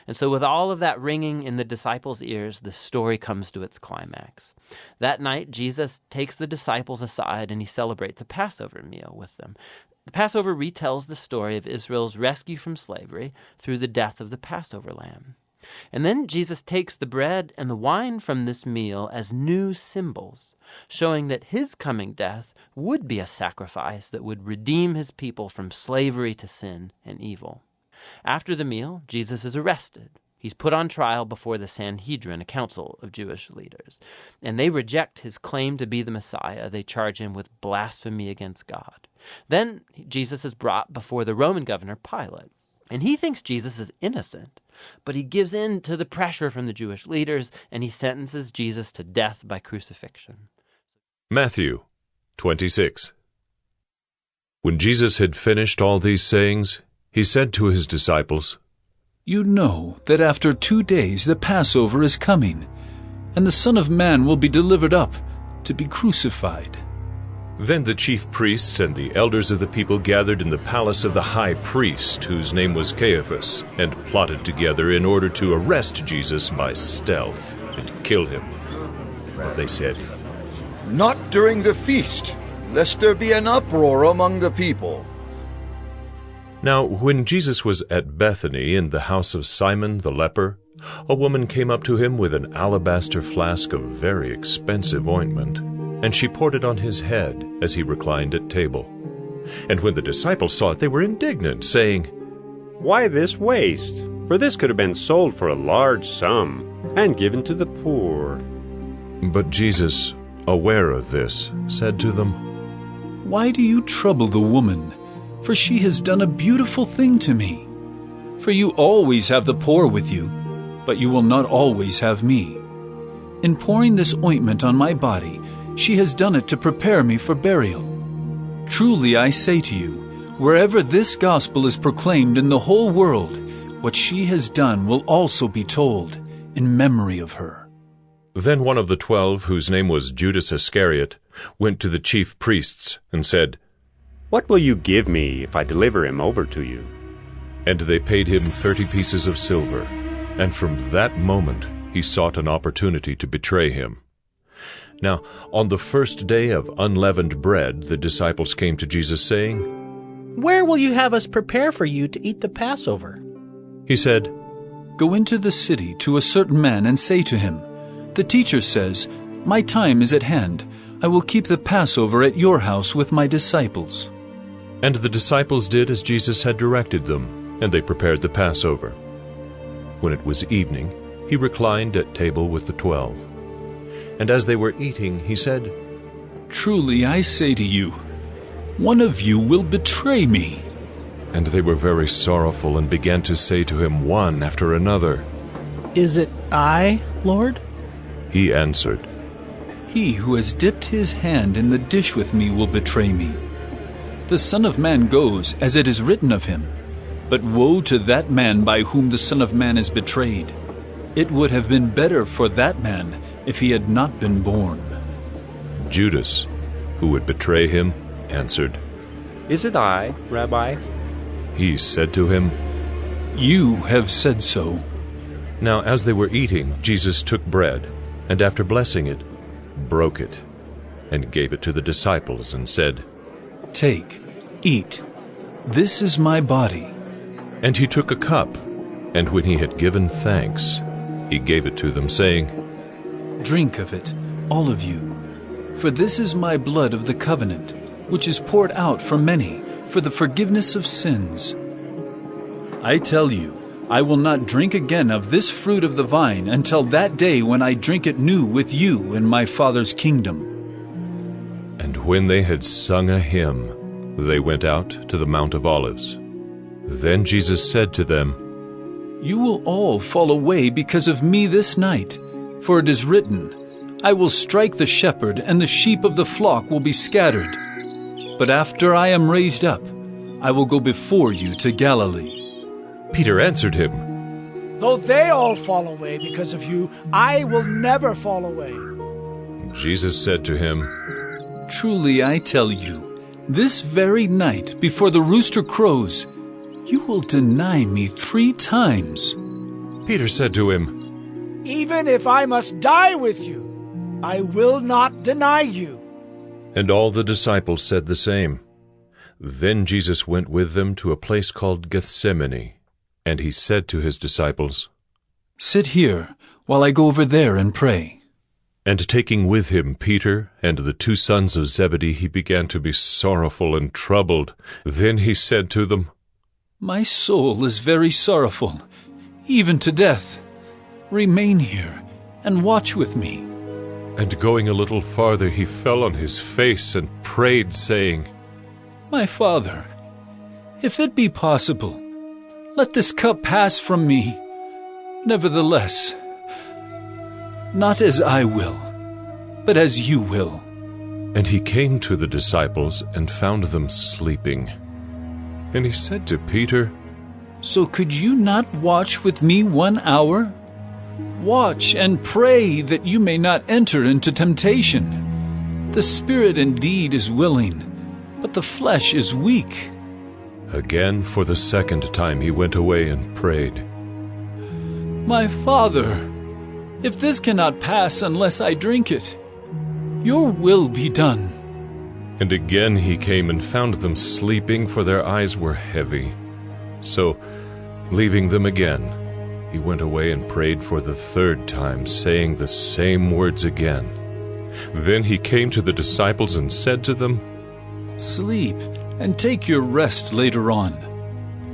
And so with all of that ringing in the disciples' ears, the story comes to its climax. That night, Jesus takes the disciples aside and he celebrates a Passover meal with them. The Passover retells the story of Israel's rescue from slavery through the death of the Passover lamb. And then Jesus takes the bread and the wine from this meal as new symbols, showing that his coming death would be a sacrifice that would redeem his people from slavery to sin and evil. After the meal, Jesus is arrested. He's put on trial before the Sanhedrin, a council of Jewish leaders, and they reject his claim to be the Messiah. They charge him with blasphemy against God. Then Jesus is brought before the Roman governor, Pilate, and he thinks Jesus is innocent, but he gives in to the pressure from the Jewish leaders, and he sentences Jesus to death by crucifixion. Matthew 26. When Jesus had finished all these sayings, he said to his disciples, "You know that after 2 days the Passover is coming, and the Son of Man will be delivered up to be crucified." Then the chief priests and the elders of the people gathered in the palace of the high priest, whose name was Caiaphas, and plotted together in order to arrest Jesus by stealth and kill him. But they said, "Not during the feast, lest there be an uproar among the people." Now when Jesus was at Bethany in the house of Simon the leper, a woman came up to him with an alabaster flask of very expensive ointment, and she poured it on his head as he reclined at table. And when the disciples saw it, they were indignant, saying, "Why this waste? For this could have been sold for a large sum and given to the poor." But Jesus, aware of this, said to them, "Why do you trouble the woman? For she has done a beautiful thing to me. For you always have the poor with you, but you will not always have me. In pouring this ointment on my body, she has done it to prepare me for burial. Truly I say to you, wherever this gospel is proclaimed in the whole world, what she has done will also be told in memory of her." Then one of the 12, whose name was Judas Iscariot, went to the chief priests and said, "What will you give me if I deliver him over to you?" And they paid him 30 pieces of silver, and from that moment he sought an opportunity to betray him. Now, on the first day of unleavened bread, the disciples came to Jesus, saying, "Where will you have us prepare for you to eat the Passover?" He said, "Go into the city to a certain man and say to him, 'The teacher says, my time is at hand. I will keep the Passover at your house with my disciples.'" And the disciples did as Jesus had directed them, and they prepared the Passover. When it was evening, he reclined at table with the 12. And as they were eating, he said, "Truly I say to you, one of you will betray me." And they were very sorrowful and began to say to him one after another, "Is it I, Lord?" He answered, "He who has dipped his hand in the dish with me will betray me. The Son of Man goes as it is written of him, but woe to that man by whom the Son of Man is betrayed. It would have been better for that man if he had not been born." Judas, who would betray him, answered, "Is it I, Rabbi?" He said to him, "You have said so." Now as they were eating, Jesus took bread, and after blessing it, broke it, and gave it to the disciples, and said, "Take, eat. This is my body." And he took a cup, and when he had given thanks, he gave it to them, saying, "Drink of it, all of you. For this is my blood of the covenant, which is poured out for many for the forgiveness of sins. I tell you, I will not drink again of this fruit of the vine until that day when I drink it new with you in my Father's kingdom." And when they had sung a hymn, they went out to the Mount of Olives. Then Jesus said to them, "You will all fall away because of me this night, for it is written, I will strike the shepherd, and the sheep of the flock will be scattered. But after I am raised up, I will go before you to Galilee." Peter answered him, "Though they all fall away because of you, I will never fall away." Jesus said to him, "Truly I tell you, this very night before the rooster crows, you will deny me 3 times." Peter said to him, Even if I must die with you, I will not deny you. And all the disciples said the same. Then Jesus went with them to a place called Gethsemane, and he said to his disciples, Sit here while I go over there and pray. And taking with him Peter and the 2 sons of Zebedee, he began to be sorrowful and troubled. Then he said to them, My soul is very sorrowful, even to death. Remain here and watch with me. And going a little farther, he fell on his face and prayed, saying, My Father, if it be possible, let this cup pass from me. Nevertheless, not as I will, but as you will. And he came to the disciples and found them sleeping. And he said to Peter, So could you not watch with me 1 hour? Watch and pray that you may not enter into temptation. The spirit indeed is willing, but the flesh is weak. Again, for the 2nd time, he went away and prayed, My Father, if this cannot pass unless I drink it, your will be done. And again he came and found them sleeping, for their eyes were heavy. So, leaving them again, he went away and prayed for the 3rd time, saying the same words again. Then he came to the disciples and said to them, Sleep and take your rest later on.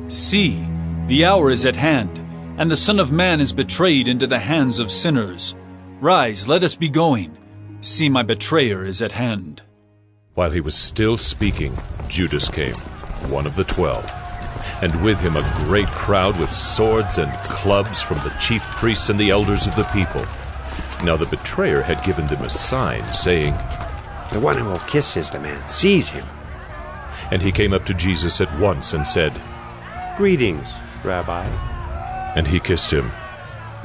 See, the hour is at hand, and the Son of Man is betrayed into the hands of sinners. Rise, let us be going. See, my betrayer is at hand. While he was still speaking, Judas came, one of the 12, and with him a great crowd with swords and clubs from the chief priests and the elders of the people. Now the betrayer had given them a sign, saying, The one who will kiss is the man. Seize him. And he came up to Jesus at once and said, Greetings, Rabbi. And he kissed him.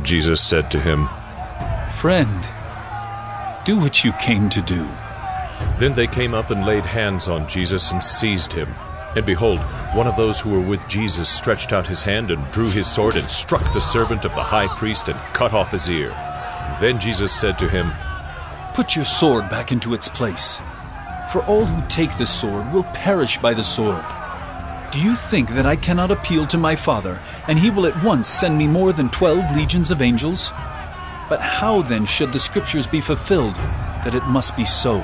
Jesus said to him, Friend, do what you came to do. Then they came up and laid hands on Jesus and seized him. And behold, one of those who were with Jesus stretched out his hand and drew his sword and struck the servant of the high priest and cut off his ear. Then Jesus said to him, Put your sword back into its place, for all who take the sword will perish by the sword. Do you think that I cannot appeal to my Father, and he will at once send me more than 12 legions of angels? But how then should the Scriptures be fulfilled, that it must be so?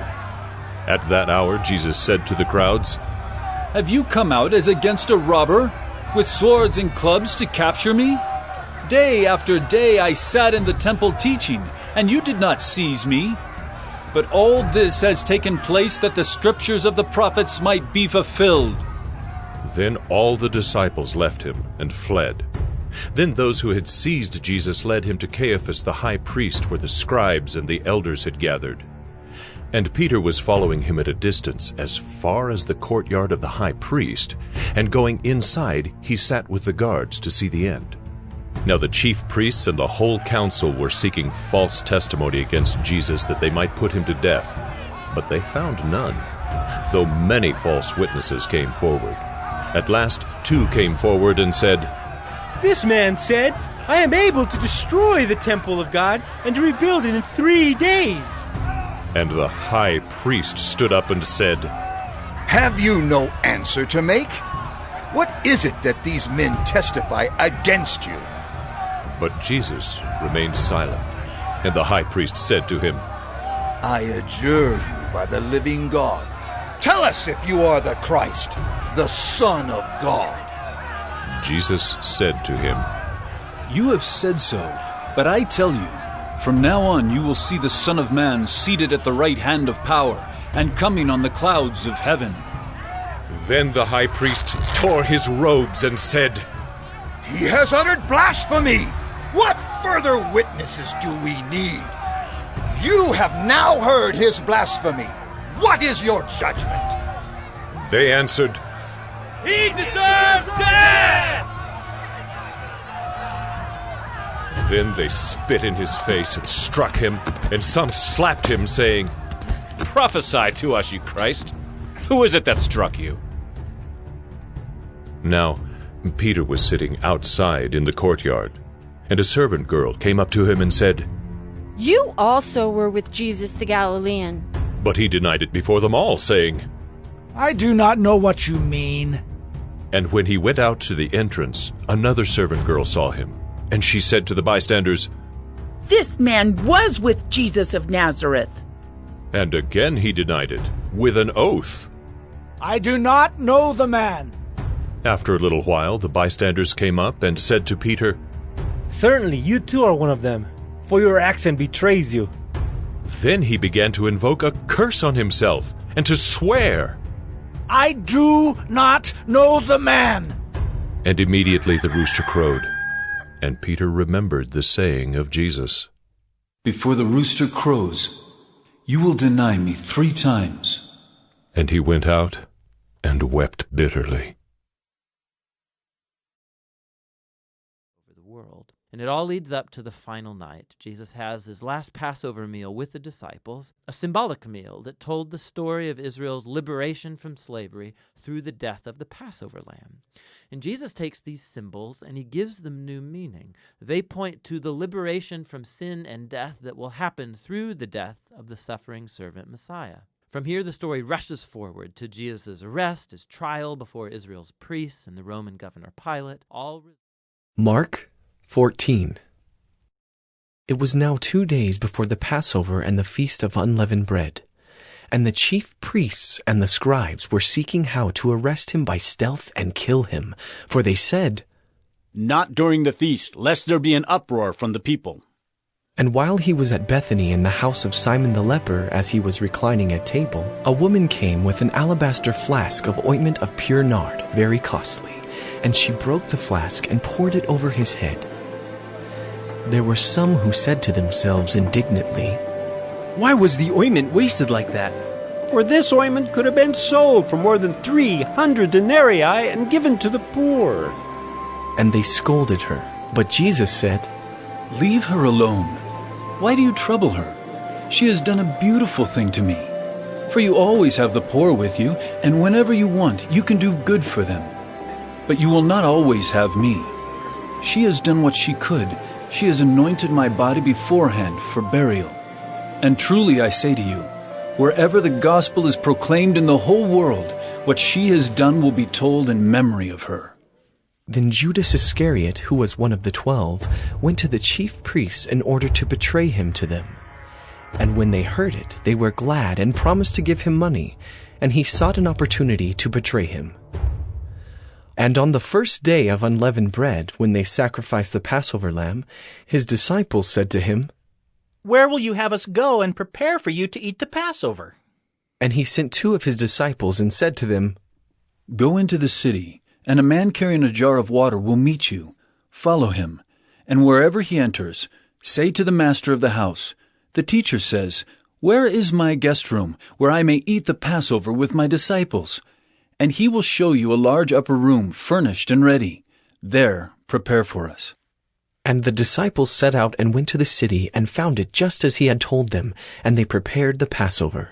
At that hour Jesus said to the crowds, Have you come out as against a robber, with swords and clubs to capture me? Day after day I sat in the temple teaching, and you did not seize me. But all this has taken place that the Scriptures of the prophets might be fulfilled. Then all the disciples left him and fled. Then those who had seized Jesus led him to Caiaphas the high priest, where the scribes and the elders had gathered. And Peter was following him at a distance, as far as the courtyard of the high priest, and going inside he sat with the guards to see the end. Now the chief priests and the whole council were seeking false testimony against Jesus, that they might put him to death. But they found none, though many false witnesses came forward. At last 2 came forward and said, This man said, I am able to destroy the temple of God and to rebuild it in 3 days. And the high priest stood up and said, Have you no answer to make? What is it that these men testify against you? But Jesus remained silent. And the high priest said to him, I adjure you by the living God, tell us if you are the Christ, the Son of God. Jesus said to him, You have said so, but I tell you, from now on you will see the Son of Man seated at the right hand of power, and coming on the clouds of heaven. Then the high priest tore his robes and said, He has uttered blasphemy! What further witnesses do we need? You have now heard his blasphemy. What is your judgment? They answered, He deserves death! Then they spit in his face and struck him, and some slapped him, saying, Prophesy to us, you Christ. Who is it that struck you? Now Peter was sitting outside in the courtyard. And a servant girl came up to him and said, You also were with Jesus the Galilean. But he denied it before them all, saying, I do not know what you mean. And when he went out to the entrance, another servant girl saw him, and she said to the bystanders, This man was with Jesus of Nazareth. And again he denied it, with an oath. I do not know the man. After a little while, the bystanders came up and said to Peter, Certainly you too are one of them, for your accent betrays you. Then he began to invoke a curse on himself and to swear. I do not know the man. And immediately the rooster crowed, and Peter remembered the saying of Jesus. Before the rooster crows, you will deny me 3 times. And he went out and wept bitterly. World. And it all leads up to the final night. Jesus has his last Passover meal with the disciples, a symbolic meal that told the story of Israel's liberation from slavery through the death of the Passover lamb. And Jesus takes these symbols and he gives them new meaning. They point to the liberation from sin and death that will happen through the death of the suffering servant Messiah. From here, the story rushes forward to Jesus' arrest, his trial before Israel's priests and the Roman governor Pilate, Mark 14. It was now 2 days before the Passover and the Feast of Unleavened Bread, and the chief priests and the scribes were seeking how to arrest him by stealth and kill him, for they said, Not during the feast, lest there be an uproar from the people. And while he was at Bethany in the house of Simon the leper, as he was reclining at table, a woman came with an alabaster flask of ointment of pure nard, very costly, and she broke the flask and poured it over his head. There were some who said to themselves indignantly, Why was the ointment wasted like that? For this ointment could have been sold for more than 300 denarii and given to the poor. And they scolded her. But Jesus said, Leave her alone. Why do you trouble her? She has done a beautiful thing to me. For you always have the poor with you, and whenever you want, you can do good for them. But you will not always have me. She has done what she could. She has anointed my body beforehand for burial. And truly I say to you, wherever the gospel is proclaimed in the whole world, what she has done will be told in memory of her. Then Judas Iscariot, who was one of the 12, went to the chief priests in order to betray him to them. And when they heard it, they were glad and promised to give him money, and he sought an opportunity to betray him. And on the first day of unleavened bread, when they sacrificed the Passover lamb, his disciples said to him, Where will you have us go and prepare for you to eat the Passover? And he sent 2 of his disciples and said to them, Go into the city, and a man carrying a jar of water will meet you. Follow him, and wherever he enters, say to the master of the house, The teacher says, Where is my guest room, where I may eat the Passover with my disciples? And he will show you a large upper room, furnished and ready. There, prepare for us. And the disciples set out and went to the city and found it just as he had told them, and they prepared the Passover.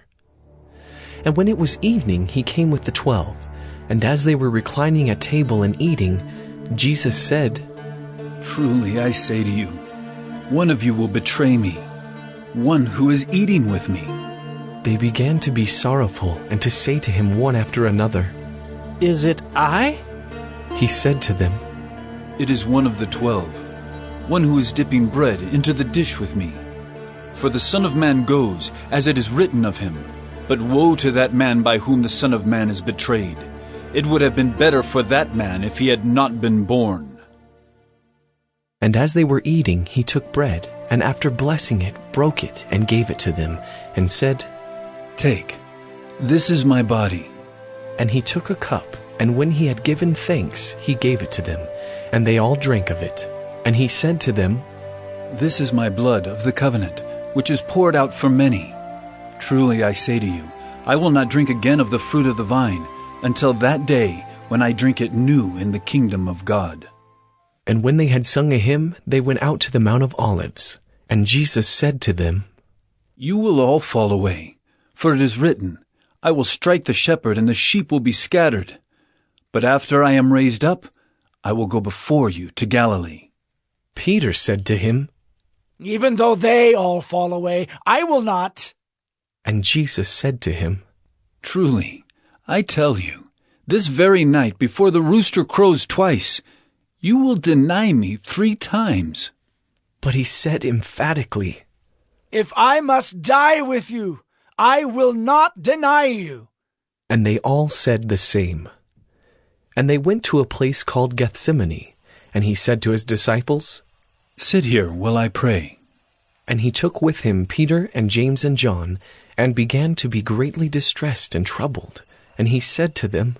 And when it was evening, he came with the 12. And as they were reclining at table and eating, Jesus said, Truly I say to you, one of you will betray me, one who is eating with me. They began to be sorrowful and to say to him one after another, Is it I? He said to them, It is one of the 12, one who is dipping bread into the dish with me. For the Son of Man goes, as it is written of him. But woe to that man by whom the Son of Man is betrayed. It would have been better for that man if he had not been born. And as they were eating, he took bread, and after blessing it, broke it and gave it to them, and said, Take, this is my body. And he took a cup, and when he had given thanks, he gave it to them, and they all drank of it. And he said to them, This is my blood of the covenant, which is poured out for many. Truly I say to you, I will not drink again of the fruit of the vine, until that day when I drink it new in the kingdom of God. And when they had sung a hymn, they went out to the Mount of Olives. And Jesus said to them, You will all fall away, for it is written, I will strike the shepherd, and the sheep will be scattered. But after I am raised up, I will go before you to Galilee. Peter said to him, Even though they all fall away, I will not. And Jesus said to him, Truly, I tell you, this very night before the rooster crows twice, you will deny me 3 times. But he said emphatically, If I must die with you, I will not deny you. And they all said the same. And they went to a place called Gethsemane, and he said to his disciples, Sit here while I pray. And he took with him Peter and James and John, and began to be greatly distressed and troubled. And he said to them,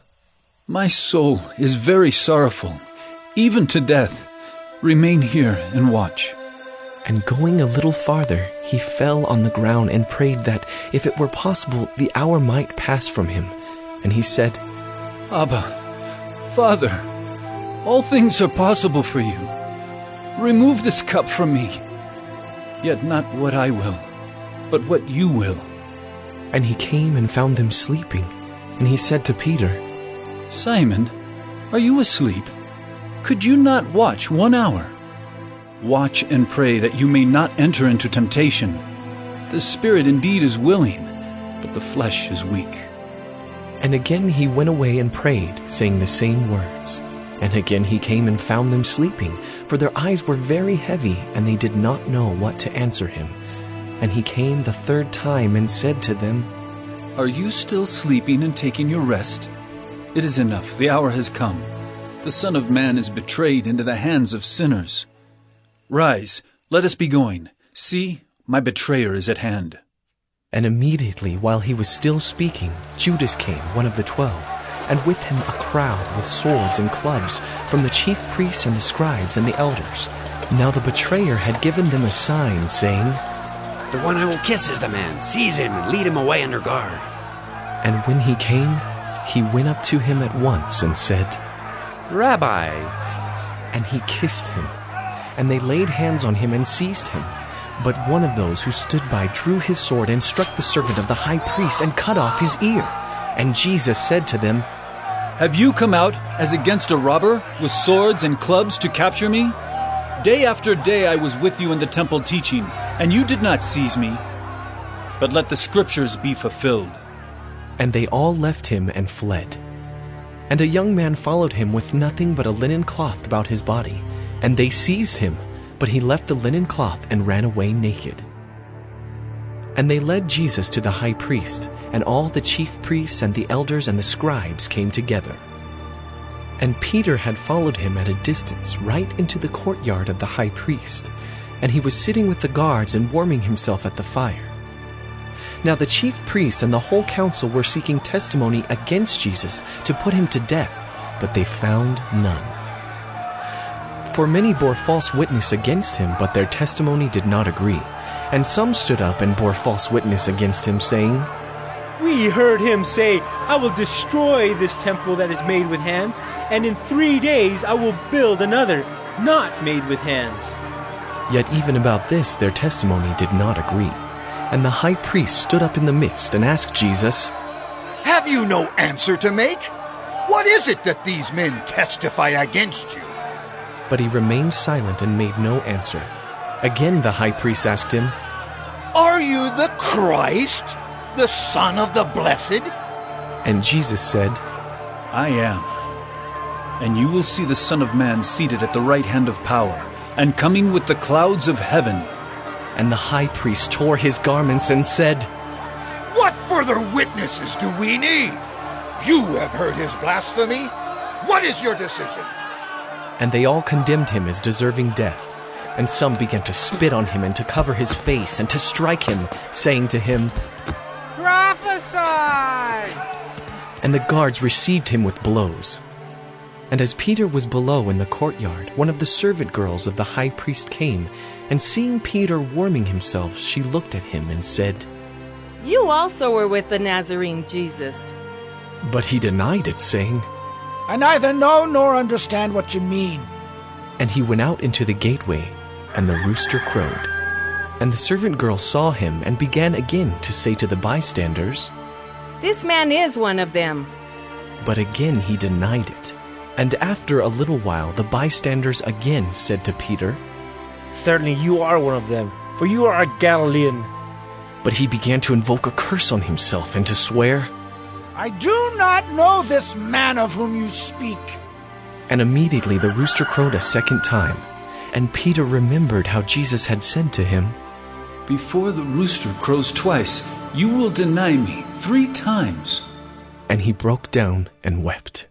My soul is very sorrowful, even to death. Remain here and watch. And going a little farther, he fell on the ground and prayed that, if it were possible, the hour might pass from him. And he said, Abba, Father, all things are possible for you. Remove this cup from me. Yet not what I will, but what you will. And he came and found them sleeping. And he said to Peter, Simon, are you asleep? Could you not watch 1 hour? Watch and pray that you may not enter into temptation. The spirit indeed is willing, but the flesh is weak. And again he went away and prayed, saying the same words. And again he came and found them sleeping, for their eyes were very heavy, and they did not know what to answer him. And he came the 3rd time and said to them, Are you still sleeping and taking your rest? It is enough, the hour has come. The Son of Man is betrayed into the hands of sinners. Rise, let us be going. See, my betrayer is at hand. And immediately, while he was still speaking, Judas came, one of the 12, and with him a crowd with swords and clubs, from the chief priests and the scribes and the elders. Now the betrayer had given them a sign, saying, The one I will kiss is the man. Seize him and lead him away under guard. And when he came, he went up to him at once and said, Rabbi. And he kissed him. And they laid hands on him and seized him. But one of those who stood by drew his sword and struck the servant of the high priest and cut off his ear. And Jesus said to them, Have you come out as against a robber with swords and clubs to capture me? Day after day I was with you in the temple teaching, and you did not seize me. But let the scriptures be fulfilled. And they all left him and fled. And a young man followed him with nothing but a linen cloth about his body. And they seized him, but he left the linen cloth and ran away naked. And they led Jesus to the high priest, and all the chief priests and the elders and the scribes came together. And Peter had followed him at a distance right into the courtyard of the high priest, and he was sitting with the guards and warming himself at the fire. Now the chief priests and the whole council were seeking testimony against Jesus to put him to death, but they found none. For many bore false witness against him, but their testimony did not agree. And some stood up and bore false witness against him, saying, We heard him say, I will destroy this temple that is made with hands, and in 3 days I will build another, not made with hands. Yet even about this their testimony did not agree. And the high priest stood up in the midst and asked Jesus, Have you no answer to make? What is it that these men testify against you? But he remained silent and made no answer. Again the high priest asked him, Are you the Christ, the Son of the Blessed? And Jesus said, I am. And you will see the Son of Man seated at the right hand of power, and coming with the clouds of heaven. And the high priest tore his garments and said, What further witnesses do we need? You have heard his blasphemy. What is your decision? And they all condemned him as deserving death. And some began to spit on him and to cover his face and to strike him, saying to him, Prophesy! And the guards received him with blows. And as Peter was below in the courtyard, one of the servant girls of the high priest came, and seeing Peter warming himself, she looked at him and said, You also were with the Nazarene Jesus. But he denied it, saying, I neither know nor understand what you mean. And he went out into the gateway, and the rooster crowed. And the servant girl saw him, and began again to say to the bystanders, This man is one of them. But again he denied it. And after a little while the bystanders again said to Peter, Certainly you are one of them, for you are a Galilean. But he began to invoke a curse on himself and to swear, I do not know this man of whom you speak. And immediately the rooster crowed a second time, and Peter remembered how Jesus had said to him, Before the rooster crows twice, you will deny me 3 times. And he broke down and wept.